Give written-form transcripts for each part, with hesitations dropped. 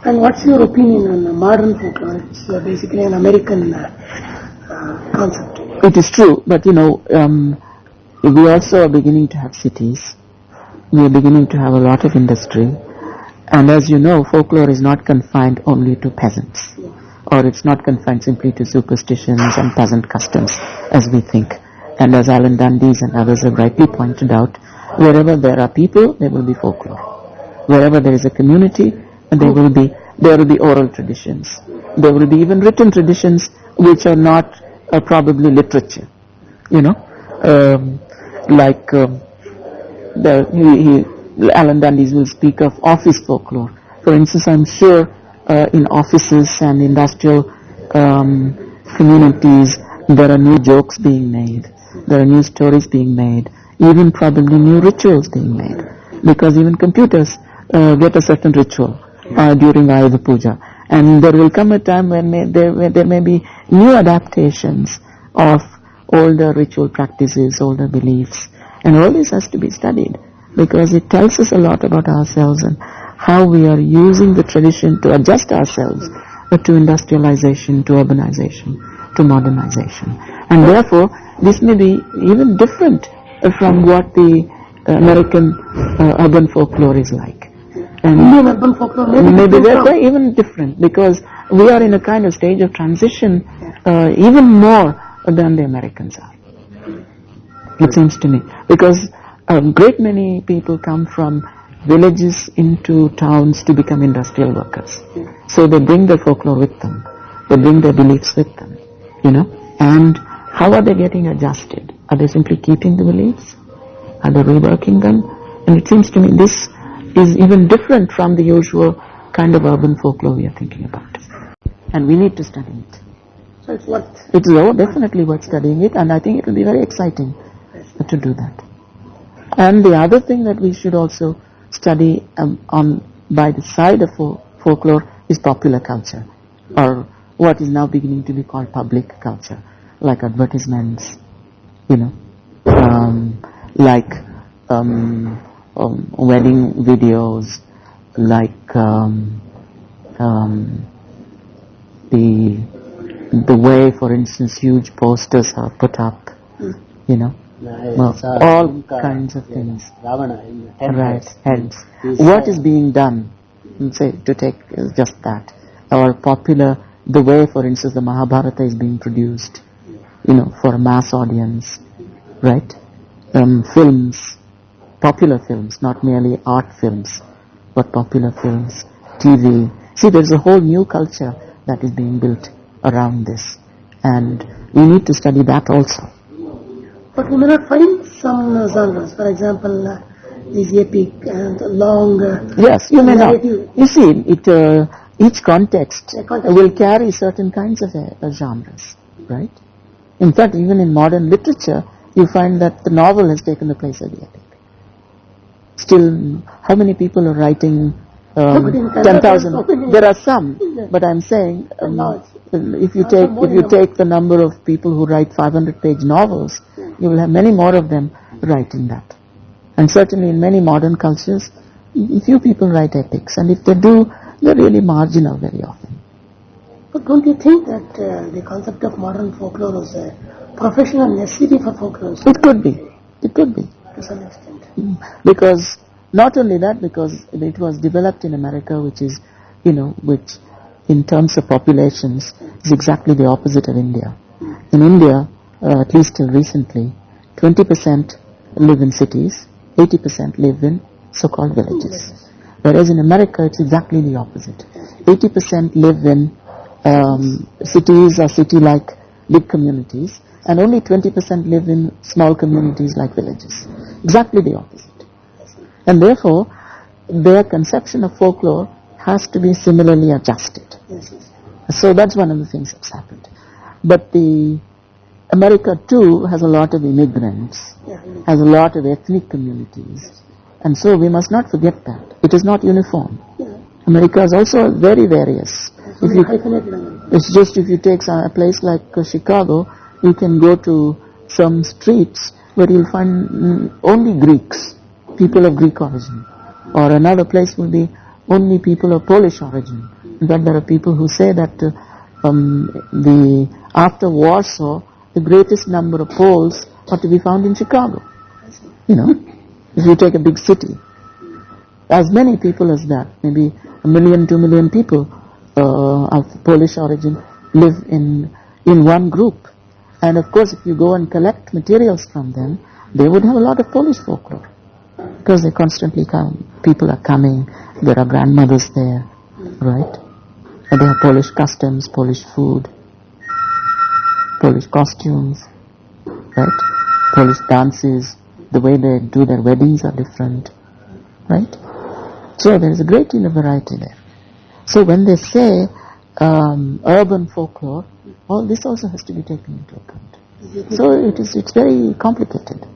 And what's your opinion on modern folklore? It's basically an American concept. It is true, but we also are beginning to have cities. We are beginning to have a lot of industry. And as you know, folklore is not confined only to peasants. Or it's not confined simply to superstitions and peasant customs, as we think. And as Alan Dundes and others have rightly pointed out, wherever there are people, there will be folklore. Wherever there is a community, there will be oral traditions. There will be even written traditions which are not probably literature. Alan Dundes will speak of office folklore. For instance, I'm sure in offices and industrial communities there are new jokes being made, there are new stories being made, even probably new rituals being made, because even computers get a certain ritual during Ayuda Puja, and there will come a time when there may be new adaptations of older ritual practices, older beliefs, and all this has to be studied, because it tells us a lot about ourselves and how we are using the tradition to adjust ourselves to industrialization, to urbanization, to modernization. And therefore, this may be even different from what the American urban folklore is like. And Indian urban folklore maybe they're even different, because we are in a kind of stage of transition even more than the Americans are. It seems to me, because a great many people come from villages into towns to become industrial workers. So they bring their folklore with them. They bring their beliefs with them, And how are they getting adjusted? Are they simply keeping the beliefs? Are they reworking them? And it seems to me this is even different from the usual kind of urban folklore we are thinking about. And we need to study it. So it's worth... It is definitely worth studying it, and I think it will be very exciting to do that. And the other thing that we should also study by the side of folklore is popular culture, or what is now beginning to be called public culture, like advertisements, like wedding videos, like the way, for instance, huge posters are put up, all kinds of things. Ravana, right, heads. What is being done, say, to take just that, or popular, the way, for instance, the Mahabharata is being produced, for a mass audience, right? Films, popular films, not merely art films, but popular films, TV. See, there's a whole new culture that is being built around this, and we need to study that also. But we may not find some genres, for example, these epic and long yes, you may narrative. not. You see, each context will carry certain kinds of genres, right? In fact, even in modern literature, you find that the novel has taken the place of the epic. Still, how many people are writing 10,000? There are some, but I'm saying if you take the number of people who write 500-page novels, you will have many more of them writing that. And certainly in many modern cultures, few people write epics, and if they do, they're really marginal very often. But don't you think that the concept of modern folklore was a professional necessity for folklore? It could be. It could be. To some extent. Because, not only that, because it was developed in America, which is, which in terms of populations is exactly the opposite of India. In India, at least till recently, 20% live in cities, 80% live in so-called villages. Whereas in America, it's exactly the opposite. 80% live in cities or city-like big communities, and only 20% live in small communities like villages. Exactly the opposite. And therefore, their conception of folklore has to be similarly adjusted. So that's one of the things that's happened. But America too has a lot of immigrants, has a lot of ethnic communities, and so we must not forget that. It is not uniform. America is also very various. It's just if you take a place like Chicago, you can go to some streets where you'll find only Greeks, people of Greek origin. Or another place will be only people of Polish origin. In fact, there are people who say that after Warsaw, the greatest number of Poles are to be found in Chicago. You know, if you take a big city, as many people as that, maybe 1 million, 2 million people of Polish origin live in one group. And of course, if you go and collect materials from them, they would have a lot of Polish folklore. Because they constantly come, people are coming, there are grandmothers there, right? And they have Polish customs, Polish food, Polish costumes, right? Polish dances, the way they do their weddings are different, right? So there is a great deal of variety there. So when they say urban folklore, all this also has to be taken into account. So it's very complicated.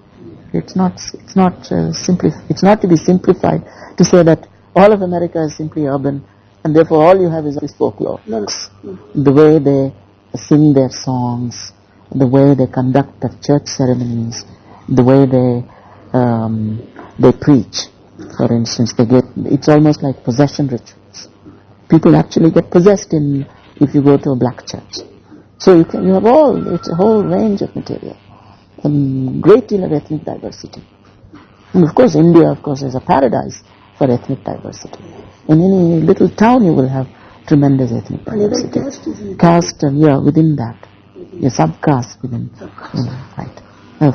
It's not to be simplified to say that all of America is simply urban and therefore all you have is folklore. The way they sing their songs, the way they conduct their church ceremonies, the way they preach. For instance, it's almost like possession rituals. People actually get possessed if you go to a black church. So you have it's a whole range of material. A great deal of ethnic diversity. And of course, India, is a paradise for ethnic diversity. In any little town you will have tremendous ethnic diversity. Caste, within that. Your subcaste within. Right.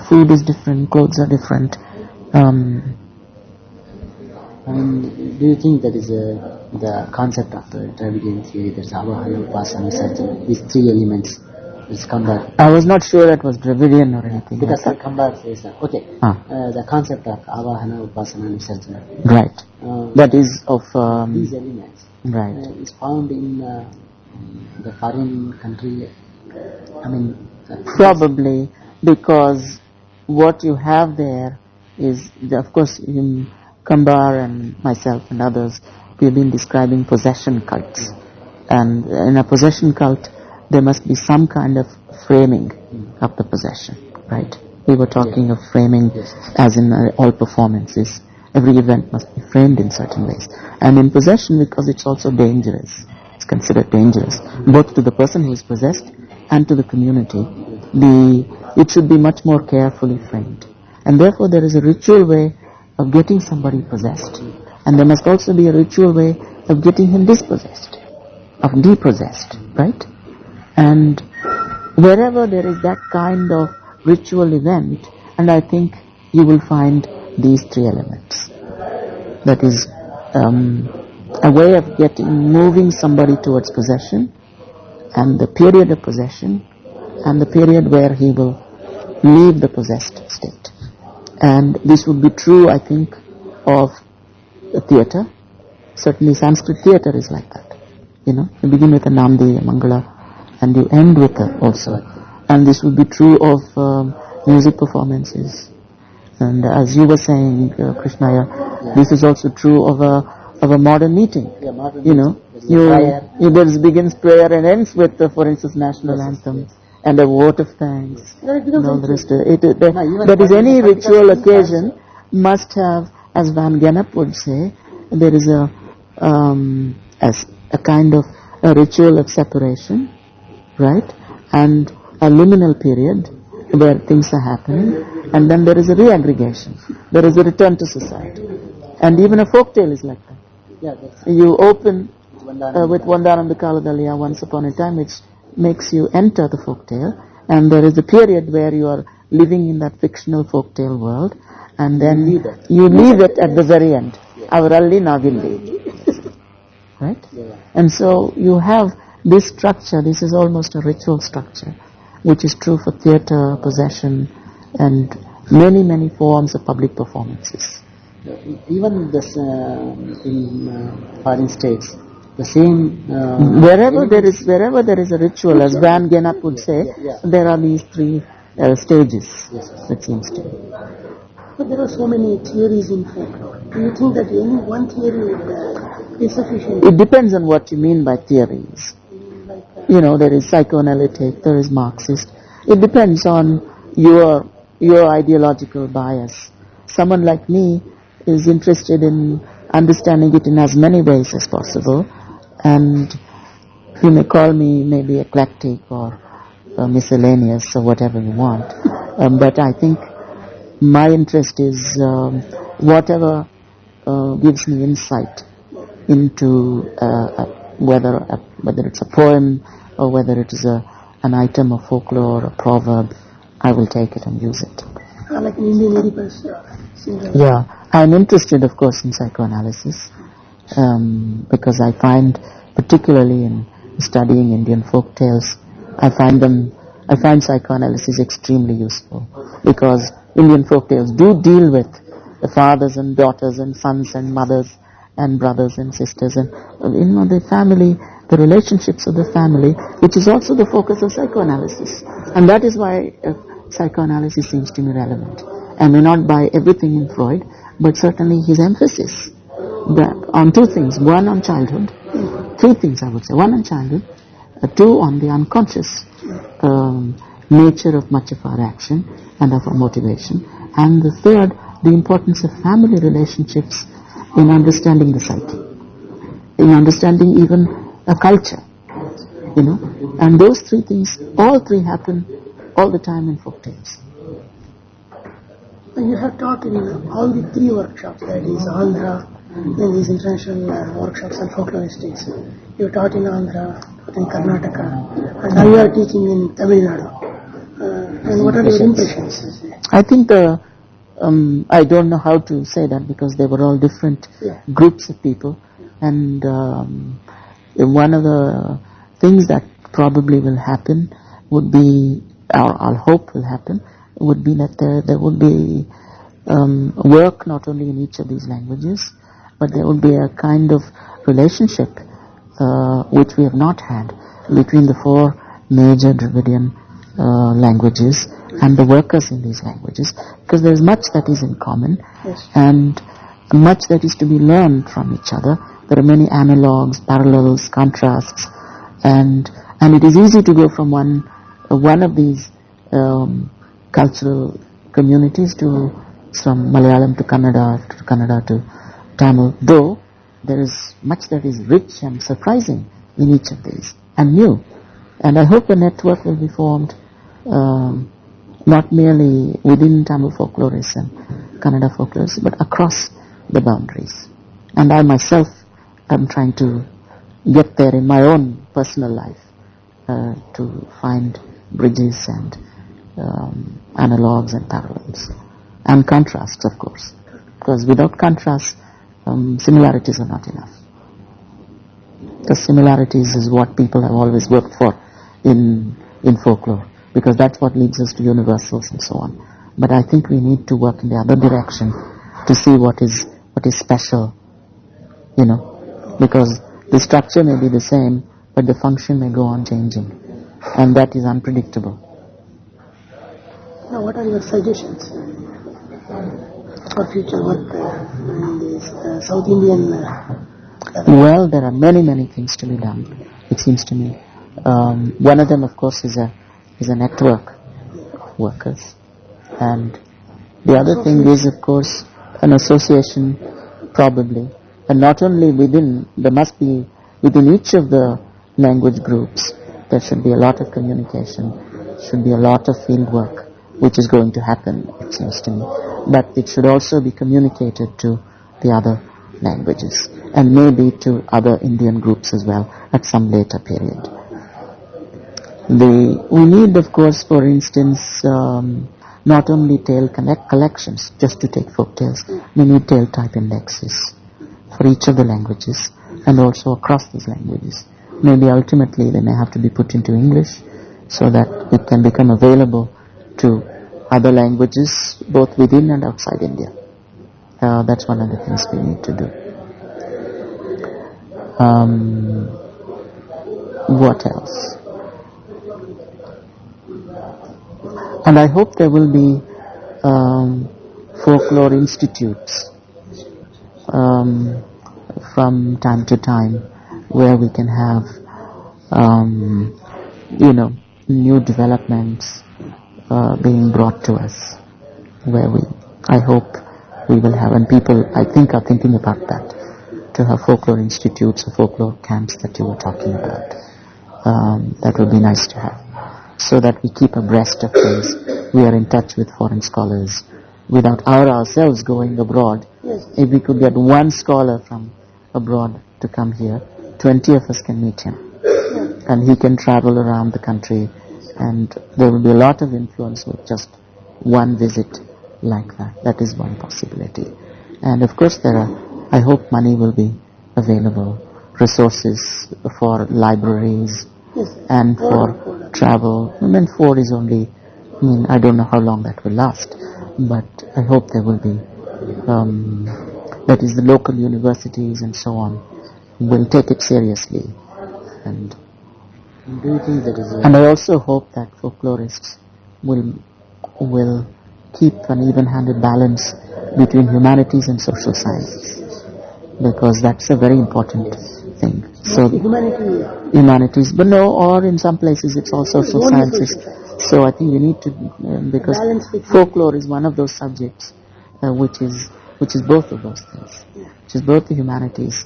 Food is different, clothes are different. Do you think that is the concept of the Dravidian theory, there's Avahana, Upasana, Visarjana, these three elements, which come back? I was not sure that was Dravidian or anything. Because I come back says that, the concept of Avahana, Upasana and Visarjana. Right. That is of... these elements. Right. Is found in the foreign country. Probably, because what you have there is, of course, in Kambar and myself and others, we have been describing possession cults. And in a possession cult, there must be some kind of framing of the possession, right? We were talking of framing as in all performances. Every event must be framed in certain ways. And in possession, because it's also dangerous, it's considered dangerous, both to the person who is possessed and to the community, it should be much more carefully framed. And therefore there is a ritual way of getting somebody possessed. And there must also be a ritual way of getting him dispossessed, of depossessed, right? And wherever there is that kind of ritual event, and I think you will find these three elements. That is a way of moving somebody towards possession, and the period of possession, and the period where he will leave the possessed state. And this would be true, I think, of the theatre. Certainly Sanskrit theatre is like that. You begin with a Namdi, a Mangala, and you end with a also. And this would be true of music performances. And as you were saying, Krishnaya, this is also true of a modern meeting. There begins prayer and ends with, for instance, national anthem. And a vote of thanks, and all the rest of it. That is, any ritual occasion must have, as Van Gennep would say, there is a kind of a ritual of separation, right? And a liminal period where things are happening, and then there is a reaggregation. There is a return to society. And even a folktale is like that. You open with Vandanam Kaladaliya, once upon a time, which makes you enter the folktale, and there is a period where you are living in that fictional folktale world, and then you leave it at the very end. Avaralli Navilli. Right? And so you have this structure, this is almost a ritual structure, which is true for theatre, possession, and many, many forms of public performances. Even this in foreign states, the same wherever there is a ritual, as Van Gennep would say, there are these three stages. It seems to me. But there are so many theories in folklore. Do you think that any one theory would be sufficient? It depends on what you mean by theories. There is psychoanalytic, there is Marxist. It depends on your ideological bias. Someone like me is interested in understanding it in as many ways as possible. And you may call me maybe eclectic or miscellaneous or whatever you want. But I think my interest is whatever gives me insight into whether it's a poem or whether it is an item of folklore or proverb, I will take it and use it. Like an Indian Oedipus. Yeah, I'm interested, of course, in psychoanalysis because I find, particularly in studying Indian folk tales, I find psychoanalysis extremely useful because Indian folk tales do deal with the fathers and daughters and sons and mothers and brothers and sisters and the family, the relationships of the family, which is also the focus of psychoanalysis. And that is why psychoanalysis seems to me relevant. I may not buy everything in Freud, but certainly his emphasis on two things. One, on childhood. Three things, I would say. One, on childhood. Two, on the unconscious nature of much of our action and of our motivation. And the third, the importance of family relationships in understanding the psyche, in understanding even a culture, And those three things, all three happen all the time in folk tales. You have taught in all the three workshops, that is Andhra, in these international workshops on folkloristics. You taught in Andhra, taught in Karnataka, and now you are teaching in Tamil Nadu. And what are your impressions? I think I don't know how to say that because they were all different groups of people. And one of the things that probably will happen would be, or I'll hope will happen, would be that there would be work not only in each of these languages, but there would be a kind of relationship which we have not had between the four major Dravidian languages and the workers in these languages, because there is much that is in common and much that is to be learned from each other. There are many analogues, parallels, contrasts, and it is easy to go from one of these cultural communities from Malayalam to Kannada to Tamil, though there is much that is rich and surprising in each of these and new. And I hope a network will be formed not merely within Tamil folklorists and Kannada folklorists, but across the boundaries. And I myself am trying to get there in my own personal life to find bridges and analogues and parallels and contrasts, of course, because without contrasts similarities are not enough. The similarities is what people have always worked for in folklore, because that's what leads us to universals and so on. But I think we need to work in the other direction to see what is special, because the structure may be the same, but the function may go on changing, and that is unpredictable. Now, what are your suggestions for future work in this South Indian? Well, there are many things to be done, it seems to me. One of them, of course, is a network of workers, and the other thing is, of course, an association, probably, and not only there must be within each of the language groups, there should be a lot of communication, should be a lot of field work, which is going to happen, it seems to me. But it should also be communicated to the other languages, and maybe to other Indian groups as well at some later period. We need, of course, for instance, not only tale collections, just to take folk tales, we need tale type indexes for each of the languages and also across these languages. Maybe ultimately they may have to be put into English so that it can become available to other languages both within and outside India. That's one of the things we need to do. What else? And I hope there will be folklore institutes from time to time where we can have new developments being brought to us, where I hope we will have, and people I think are thinking about that. to have folklore institutes or folklore camps that you were talking about. That would be nice to have, so that we keep abreast of things. We are in touch with foreign scholars without ourselves going abroad. Yes. If we could get one scholar from abroad to come here, 20 of us can meet him. And he can travel around the country, and there will be a lot of influence with just one visit like that. That is one possibility. And of course I hope money will be available, resources for libraries, Yes. and for travel. I mean, 4 is only, I don't know how long that will last, but I hope there will be, that is, the local universities and so on will take it seriously. And Do you think that is I also hope that folklorists will keep an even-handed balance between humanities and social sciences, because that's a very important thing. So humanities, but no, or in some places it's all social sciences. So I think we need to, because folklore is one of those subjects which is both of those things, which is both the humanities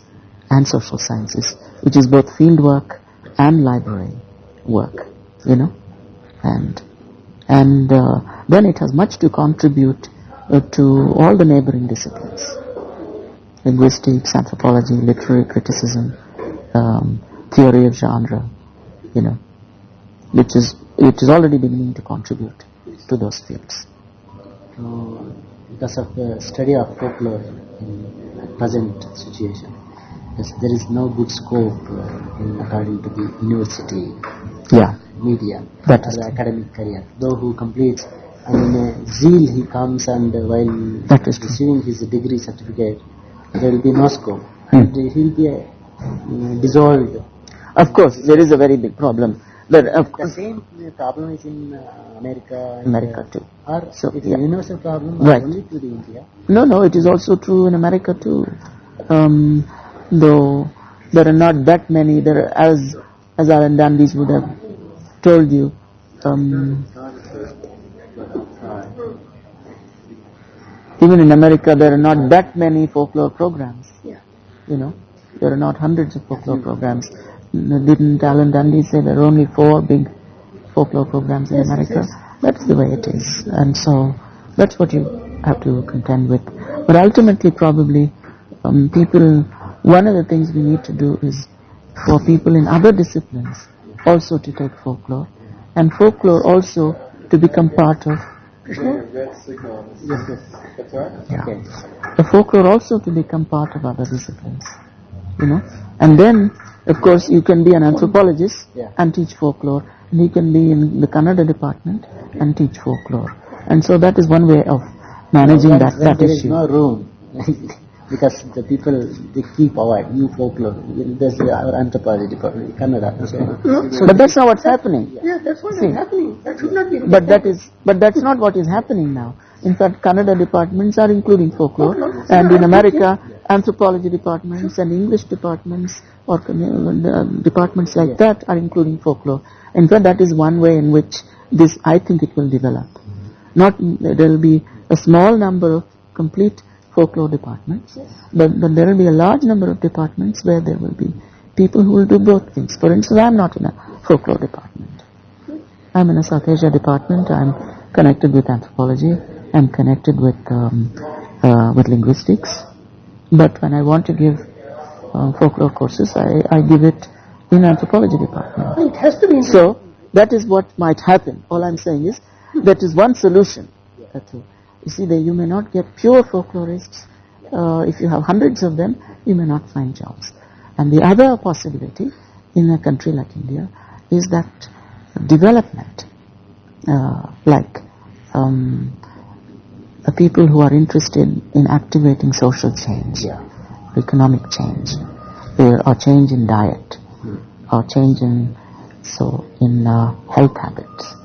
and social sciences, which is both field work and library work, and then it has much to contribute to all the neighboring disciplines: linguistics, anthropology, literary criticism, theory of genre, which is already beginning to contribute to those fields. Because of the study of folklore in present situation, yes, there is no good scope according to the university, media, that or is the academic career. Though who completes, and in zeal he comes, and while that is receiving his degree certificate, there will be no scope, and he will be dissolved. Of course, there is a very big problem. But of The course, same problem is in America. America too. Or So, it's yeah. a universal problem, Right. only to the India. No, it is also true in America too. Though there are not that many, as Alan Dundes would have told you, even in America there are not that many folklore programs. There are not hundreds of folklore programs. Didn't Alan Dundes say there are only 4 big folklore programs in America? That's the way it is, and so that's what you have to contend with. But ultimately, probably, one of the things we need to do is for people in other disciplines also to take folklore, and folklore also to become part of the folklore also to become part of other disciplines, and then of course you can be an anthropologist and teach folklore, and you can be in the Kannada department and teach folklore, and so that is one way of managing that there is issue. no room because the people, they keep avoiding folklore. There's our anthropology department, Kannada. So But that's not what's happening. Yeah, that's what is happening. That should not be. But that's not what is happening now. In fact, Kannada departments are including folklore, and in America, anthropology departments and English departments or departments like that are including folklore. In fact, that is one way in which I think it will develop. There will be a small number of complete folklore departments, but there will be a large number of departments where there will be people who will do both things. For instance, I am not in a folklore department. I am in a South Asia department. I am connected with anthropology. I am connected with linguistics. But when I want to give folklore courses, I give it in anthropology department. It has to be. So that is what might happen. All I am saying is that is one solution. You see, you may not get pure folklorists. If you have hundreds of them, you may not find jobs. And the other possibility in a country like India is that development, like people who are interested in activating social change, economic change, or change in diet, or change in health habits.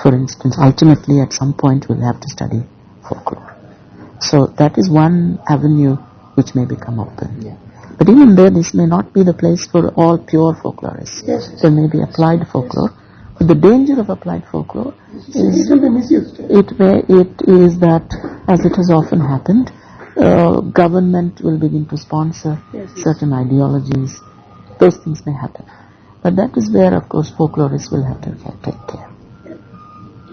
For instance, ultimately at some point we'll have to study folklore. So that is one avenue which may become open. But even though this may not be the place for all pure folklorists, there may be applied folklore. But the danger of applied folklore is It will be misused. it is that, as it has often happened, government will begin to sponsor certain ideologies. Those things may happen. But that is where, of course, folklorists will have to take care.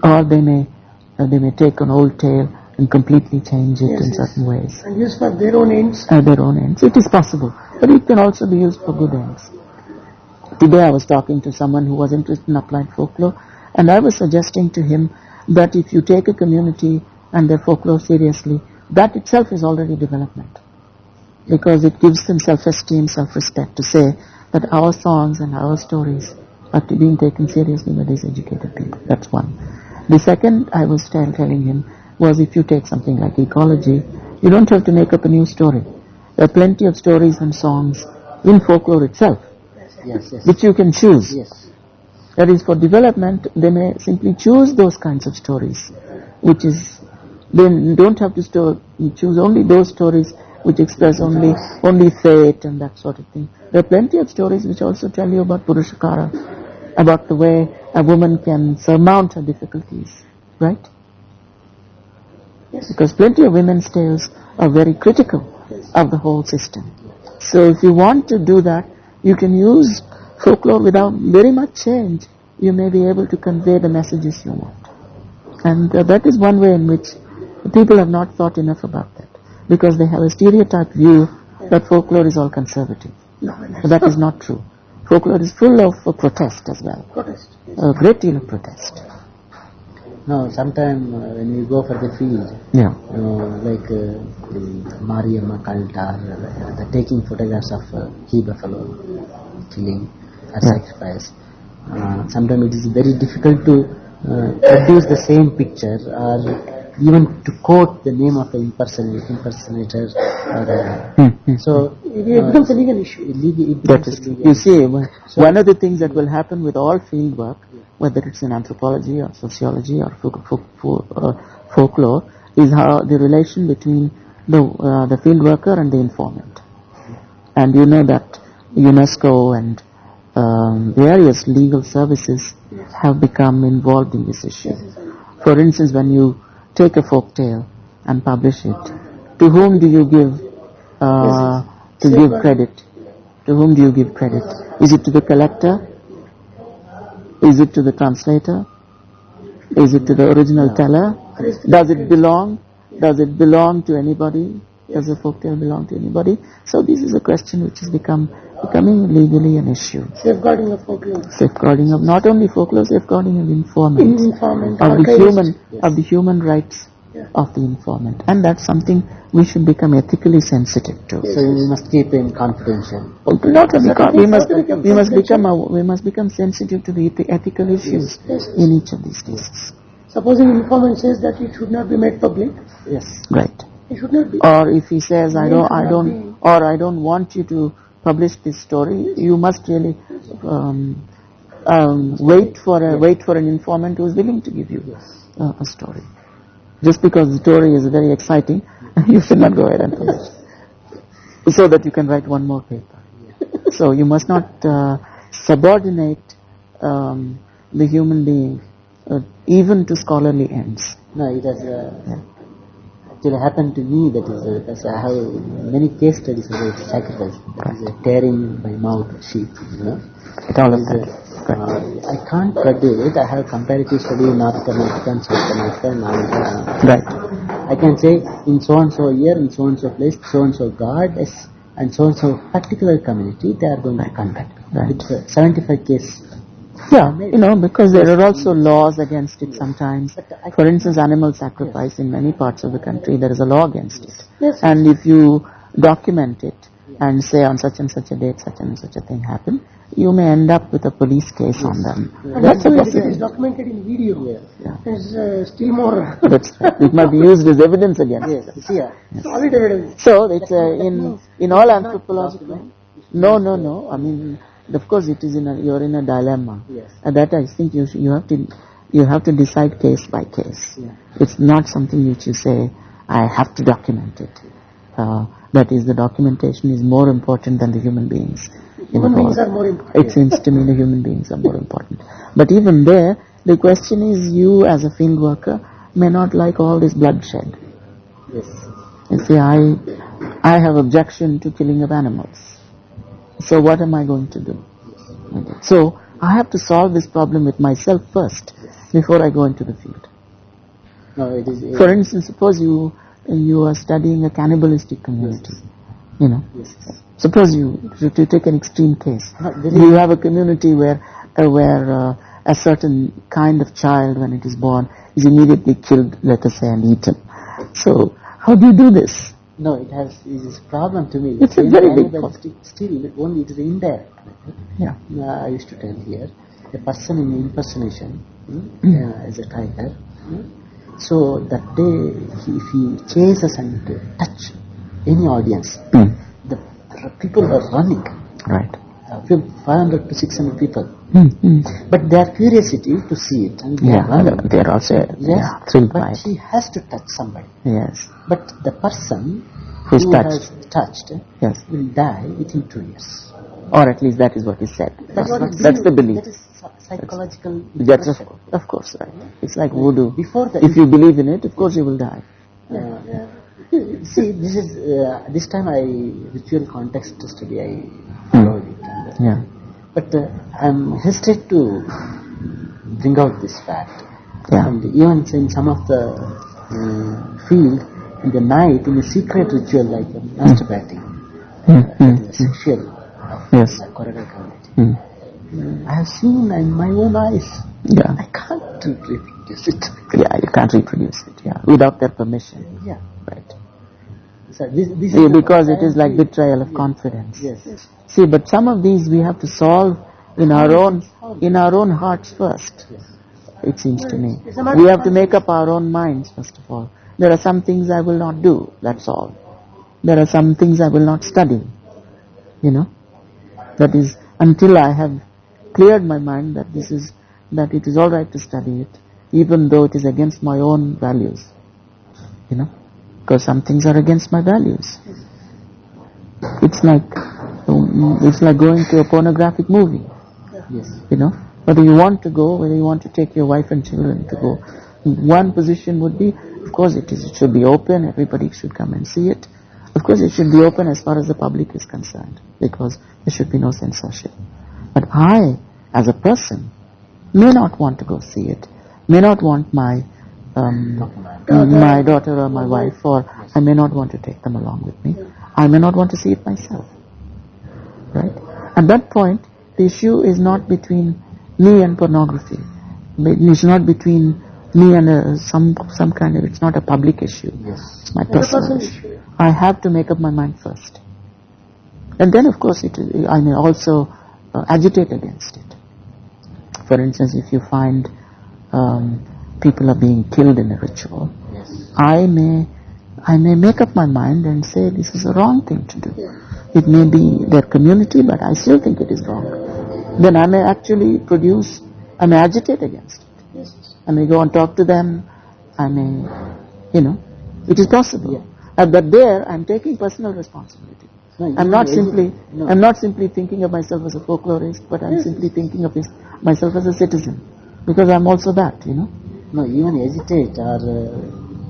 Or they may take an old tale and completely change it in certain ways. And use for their own ends. Their own ends. It is possible. But it can also be used for good ends. Today I was talking to someone who was interested in applied folklore, and I was suggesting to him that if you take a community and their folklore seriously, that itself is already development. Because it gives them self-esteem, self-respect to say that our songs and our stories are being taken seriously by these educated people. That's one. The second I was telling him was, if you take something like ecology, you don't have to make up a new story. There are plenty of stories and songs in folklore itself, which you can choose. That is, for development, they may simply choose those kinds of stories, which is, they don't have to choose only those stories which express only fate and that sort of thing. There are plenty of stories which also tell you about Purushakara, about the way a woman can surmount her difficulties, right? Because plenty of women's tales are very critical of the whole system. So if you want to do that, you can use folklore without very much change. You may be able to convey the messages you want. And that is one way in which people have not thought enough about that. Because they have a stereotyped view that folklore is all conservative. But that is not true. Folklore is full of protest as well. A great deal of protest. No, sometimes when you go for the field, like Mariamma cult, or the taking photographs of he buffalo killing or sacrifice, sometimes it is very difficult to produce the same picture or even to quote the name of the impersonator. So it becomes a legal issue. You see, one of the things that will happen with all field work, whether it's in anthropology or sociology or folklore, is how the relation between the field worker and the informant. And you know that UNESCO and various legal services have become involved in this issue. For instance, when you take a folk tale and publish it, to whom do you give credit? To whom do you give credit? Is it to the collector? Is it to the translator? Is it to the original teller? Does it belong? Does it belong to anybody? Does the folk tale belong to anybody? So this is a question which is becoming legally an issue. Safeguarding of folklore. Safeguarding of not only folklore, safeguarding of informant, of the human rights of the informant, and that's something we should become ethically sensitive to. So we must keep it confidential. We must become sensitive to the ethical issues in each of these cases. Supposing an informant says that it should not be made public. Right. It should not be. Or if he says, I don't want you to publish this story, you must really wait for an informant who is willing to give you a story. Just because the story is very exciting, you should not go ahead and publish it, so that you can write one more paper. So you must not subordinate the human being even to scholarly ends. No, it has actually happened to me. That is, I have many case studies about sacrifice. That is tearing by mouth sheep. All of that. I can't produce it. I have comparative study in North America and South America and Right. I can say in so and so year, in so and so place, so and so goddess, and so and so particular community, they are going to contact. It's 75 cases. Yeah, because there are also laws against it sometimes. For instance, animal sacrifice in many parts of the country, there is a law against it. And if you document it and say on such and such a date, such and such a thing happened, you may end up with a police case on them. That's a possibility. It is documented in video. It's still more. That's right. It might be used as evidence against them. Solid evidence. So it's in all anthropological. No. I mean, of course, it is you're in a dilemma. And that I think you have to decide case by case. It's not something which you say, I have to document it. That is, the documentation is more important than the human beings. Human beings are more important. It seems to me the human beings are more important. But even there, the question is, you as a field worker may not like all this bloodshed. You see, I have objection to killing of animals. So what am I going to do? Okay. So I have to solve this problem with myself first before I go into the field. No, it is. For instance, suppose you are studying a cannibalistic community. You know, suppose to take an extreme case, you have a community where a certain kind of child, when it is born, is immediately killed, let us say, and eaten. So how do you do this? No, it is a problem to me. It's a very big problem. Still, only it is indirect. Yeah. I used to tell here, a person in impersonation as a tiger. So that day, if he chases and touch any audience, the people are running. Right. 500 to 600 people. But their curiosity to see it. And they are also thrilled by it. But she has to touch somebody. Yes. But the person who has touched will die within 2 years. Or at least that is what is said. That's the belief. That is psychological. That's of course, right. It's like voodoo. If you believe in it, of course you will die. See, this time ritual context study, I followed it. But I'm hesitant to bring out this fact. And even in some of the field, in the night, in a secret ritual like masturbating, sexual corridor community, I have seen in my own eyes. I can't reproduce it. You can't reproduce it. Without their permission. Right. So this because it is like betrayal of confidence. Yes. See, but some of these we have to solve in our own hearts first. It seems to me. We have to make up our own minds first of all. There are some things I will not do. That's all. There are some things I will not study. You know. That is until I have cleared my mind that it is all right to study it, even though it is against my own values. You know. Because some things are against my values. It's like going to a pornographic movie. You know, whether you want to go, whether you want to take your wife and children to go. One position would be, of course, it should be open. Everybody should come and see it. Of course, it should be open as far as the public is concerned, because there should be no censorship. But I, as a person, may not want to go see it. May not want my daughter or my wife, or I may not want to take them along with me. I may not want to see it myself. Right? At that point, the issue is not between me and pornography. It's not between me and some kind of, it's not a public issue. It's my personal issue. I have to make up my mind first. And then of course I may also agitate against it. For instance, if you find people are being killed in a ritual, I may make up my mind and say this is a wrong thing to do. It may be their community, but I still think it is wrong. Then I may actually I may agitate against it. I may go and talk to them. I may, it is possible. But there, I'm taking personal responsibility. I'm not simply thinking of myself as a folklorist, but I'm simply thinking of myself as a citizen, because I'm also that, No, even agitate or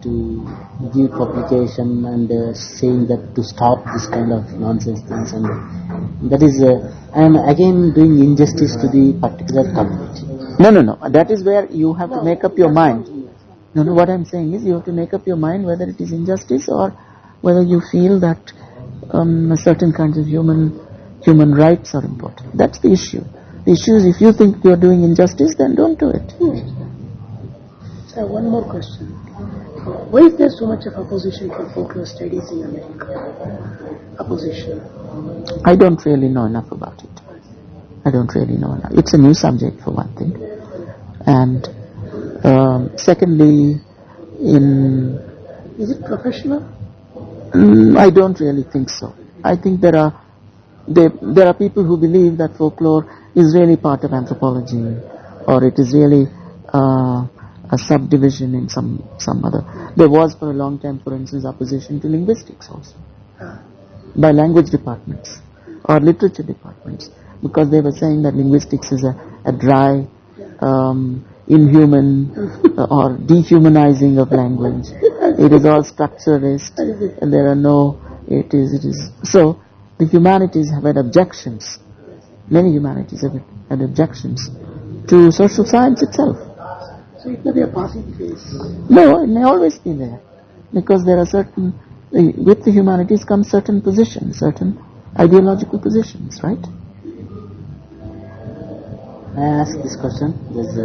to give publication and saying that to stop this kind of nonsense things, and that is, I am again doing injustice to the particular community. No. That is where you have to make up your mind. No, what I'm saying is you have to make up your mind whether it is injustice or whether you feel that certain kinds of human rights are important. That's the issue. The issue is if you think you're doing injustice, then don't do it. So one more question. Why is there so much of opposition for folklore studies in America? Opposition. I don't really know enough about it. It's a new subject for one thing. And secondly, is it professional? I don't really think so. I think there are people who believe that folklore is really part of anthropology, or it is really a subdivision in some other. There was for a long time, for instance, opposition to linguistics also by language departments or literature departments, because they were saying that linguistics is a dry, inhuman or dehumanizing of language. It is all structuralist, and there are no. It is. So the humanities have had objections. Many humanities have had objections to social science itself. So it may be a passing phase. No, it may always be there, because there are certain. With the humanities come certain positions, certain ideological positions, right? I ask this question. There's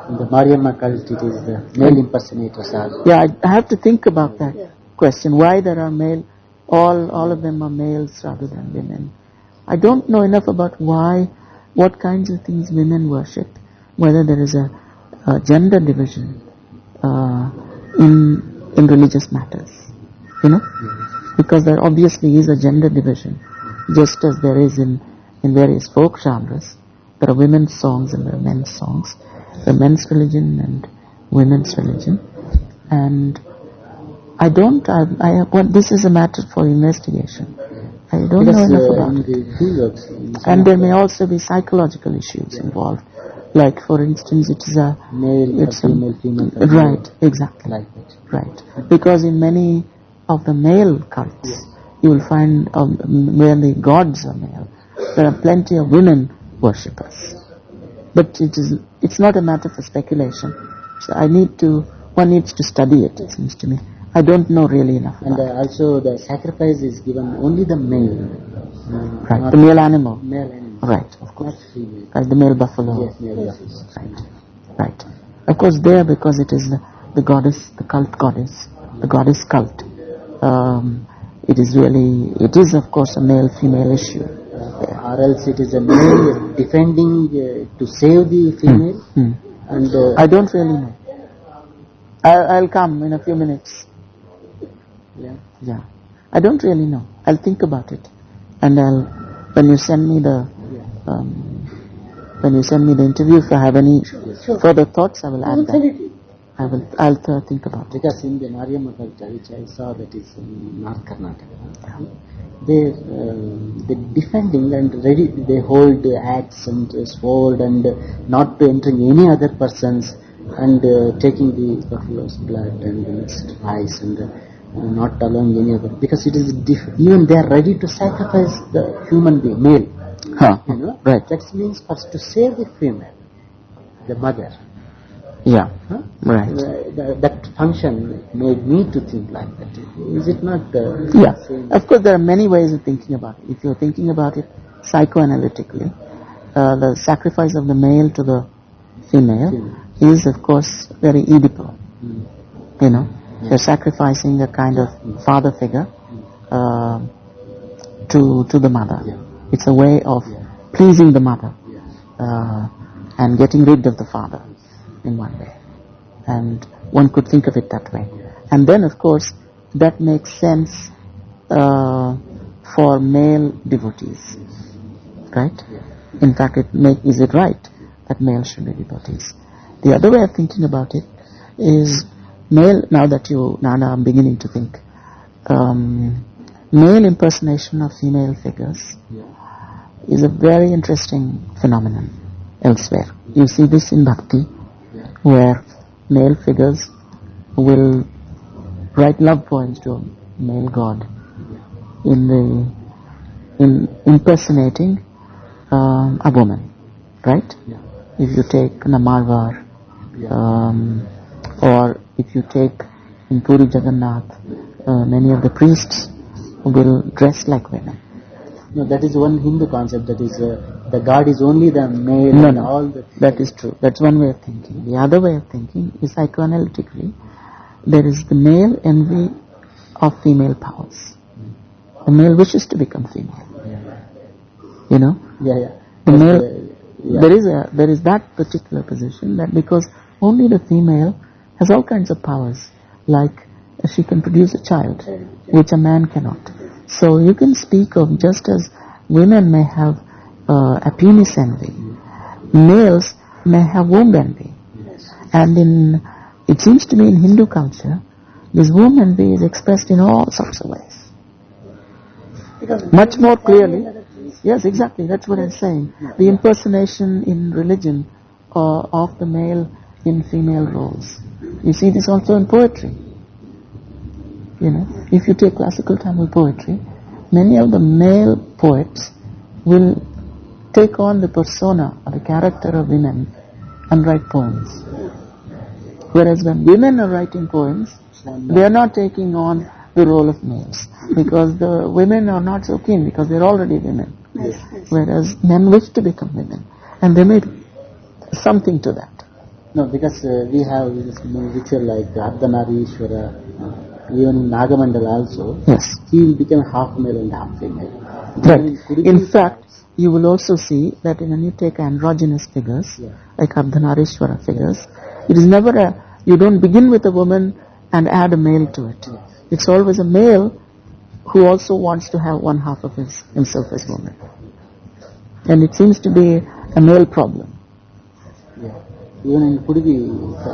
in the Mariamma cult, it is the male impersonators are. Yeah, I have to think about that question. Why there are male, all of them are males rather than women. I don't know enough about why, what kinds of things women worship, whether there is a gender division in religious matters, because there obviously is a gender division, just as there is in various folk genres. There are women's songs and there are men's songs. There are men's religion and women's religion. And this is a matter for investigation. I don't know enough about it. And there may also be psychological issues involved. Like, for instance, it is a male, female. Right, exactly. Like that. Right. Because in many of the male cults, you will find where the gods are male, there are plenty of women worshippers. But it's not a matter for speculation. So one needs to study it, it seems to me. I don't know really enough about it. And also the sacrifice is given only the male. Right, the male animal. Male animal. Right, of course. Not female. Right, the male buffalo. Yes, male buffalo. Right. Of course there, because it is the goddess, the cult goddess, the goddess cult. It is of course a male-female issue. Or else it is a male defending to save the female. And I don't really know. I'll come in a few minutes. Yeah. I don't really know. I'll think about it, and when you send me the interview, if I have any further thoughts, I will add that. I'll think about it. Because in the Mariamma culture, which I saw that is in North Karnataka, they defending and ready, they hold axe and sword and not entering any other persons, and taking the buffalo's blood and mixed rice and not allowing any other, because it is even they are ready to sacrifice the human being, male. Right. That means first to save the female, the mother. Yeah. Right. That function made me to think like that. Is it not? Of course, there are many ways of thinking about it. If you're thinking about it psychoanalytically, the sacrifice of the male to the female is, of course, very Oedipal. You're sacrificing a kind of father figure to the mother. It's a way of pleasing the mother and getting rid of the father in one way. And one could think of it that way. And then, of course, that makes sense for male devotees. Right? In fact, is it right that males should be devotees? The other way of thinking about it is now I'm beginning to think, male impersonation of female figures is a very interesting phenomenon elsewhere. You see this in Bhakti, where male figures will write love poems to a male god in impersonating a woman, right? If you take Namarvar, or if you take in Puri Jagannath, many of the priests will dress like women. No, that is one Hindu concept, that is the god is only the male. No. All the that is true. That's one way of thinking. The other way of thinking is psychoanalytically. There is the male envy of female powers. The male wishes to become female. The male. There is that particular position, that because only the female has all kinds of powers, like she can produce a child, which a man cannot. So you can speak of, just as women may have a penis envy, males may have womb envy. And it seems to me in Hindu culture, this womb envy is expressed in all sorts of ways. Much more clearly. Yes, exactly, that's what I'm saying. The impersonation in religion of the male in female roles. You see this also in poetry. if you take classical Tamil poetry, many of the male poets will take on the persona or the character of women and write poems. Whereas when women are writing poems, they are not taking on the role of males, because the women are not so keen, because they're already women. Whereas men wish to become women, and they made something to that. No, because we have this ritual like Ardhanarishwara, even in Nagamandala also. Yes. He will become half male and half female. Right. In fact, you will also see that when you take androgynous figures, like Ardhanarishwara figures, it is never you don't begin with a woman and add a male to it. It's always a male who also wants to have one half of himself as woman. And it seems to be a male problem. Even in Puduvi,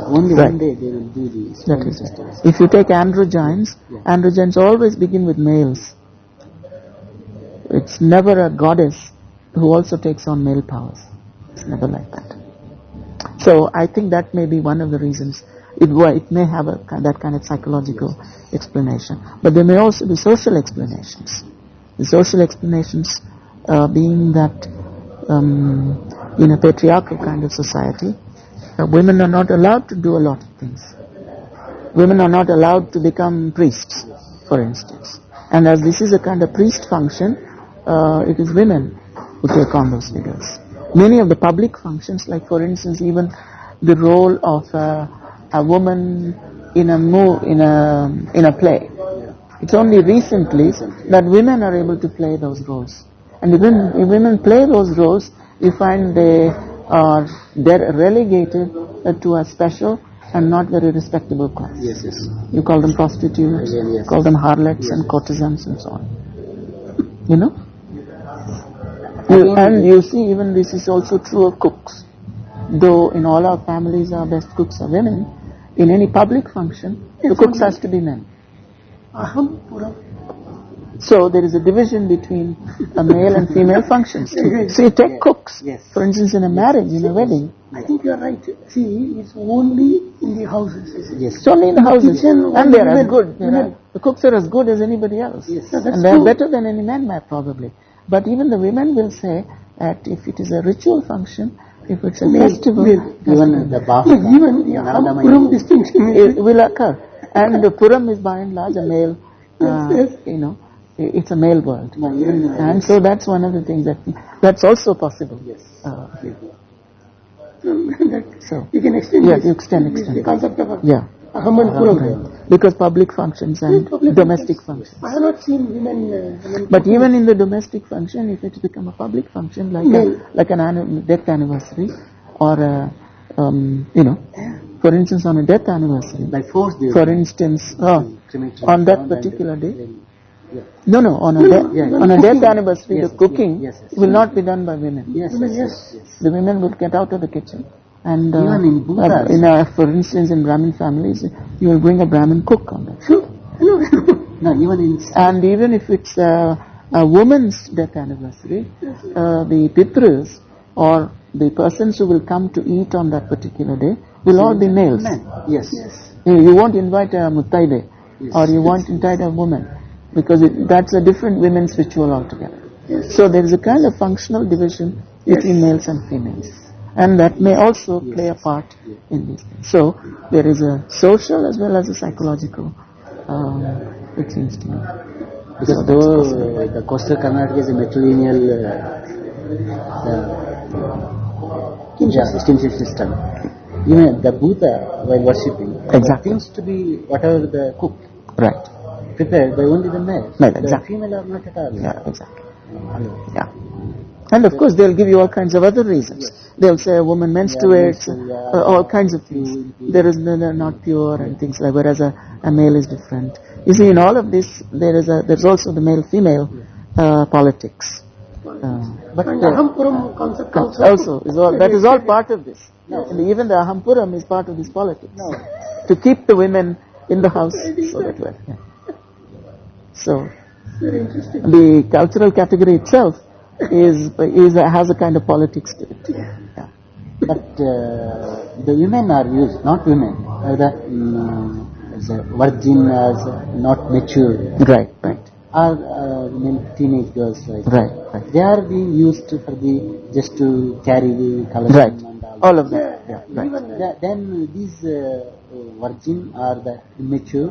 only one day they will do these. That is it. If you take androgynes, androgynes always begin with males. It's never a goddess who also takes on male powers. It's never like that. So I think that may be one of the reasons. It may have that kind of psychological explanation. But there may also be social explanations. The social explanations being that in a patriarchal kind of society, women are not allowed to do a lot of things. Women are not allowed to become priests, for instance. And as this is a kind of priest function, it is women who take on those figures. Many of the public functions, like for instance even the role of a woman in a play. It's only recently that women are able to play those roles. And if women play those roles, you find they are relegated to a special and not very respectable class. Yes, yes. You call them prostitutes, call them harlots and courtesans and so on. And you see, even this is also true of cooks. Though in all our families our best cooks are women, in any public function, the cooks has to be men. So there is a division between a male and female functions. So you take cooks, for instance, in a marriage, in a wedding. I think you are right. See, it's only in the houses. Yes. It's only in the houses. And they are as good. The cooks are as good as anybody else. Yes. And they are better than any man probably. But even the women will say that if it is a ritual function, if it's a festival, even the even the Puram distinction it will occur. And the Puram is by and large a male, it's a male world. And so that's one of the things that's also possible. Yes. So you can extend the concept of Aham and Puram. Because public functions and domestic functions. I have not seen women. But even in the domestic function, if it's become a public function, like an death anniversary, or for instance, on a death anniversary, for instance, on that particular day. On a death anniversary, the cooking will not be done by women. The women will get out of the kitchen. And even in for instance, in Brahmin families, you will bring a Brahmin cook on that. And even if it's a woman's death anniversary, the Pitras or the persons who will come to eat on that particular day will all be males. Yes. You won't invite a Muttaide or you won't invite a woman, because that's a different women's ritual altogether. So there is a kind of functional division between males and females. And that may also play a part in these things. So there is a social as well as a psychological, it seems to me. Because though the coastal Karnataka is a matrilineal kinship system, even the Buddha, while worshipping, seems to be whatever the cook prepared by only the male. The female are not at all. And of course they'll give you all kinds of other reasons. They'll say a woman menstruates, all kinds of things. They're not pure and things like, whereas a male is different. You see, in all of this, there's also the male-female politics. But the Ahampuram concept also that is all part of this. And even the Ahampuram is part of this politics. To keep the women in the house so that way. So the cultural category itself has a kind of politics to it. But the women are used, not women. as a virgin, as not mature. Right. Or teenage girls, like Right. they are being used for the just to carry the colors Right. and All of that. Yeah. Right. Then these virgin or the immature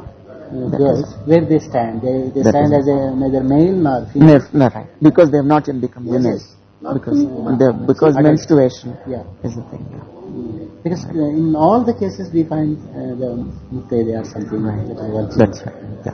girls, where they stand? They stand as a neither male nor female. No, right. Because they have not yet become women. Because menstruation is the thing. Because in all the cases we find the muttaiya or something. Right. Virgin. That's right. Yeah.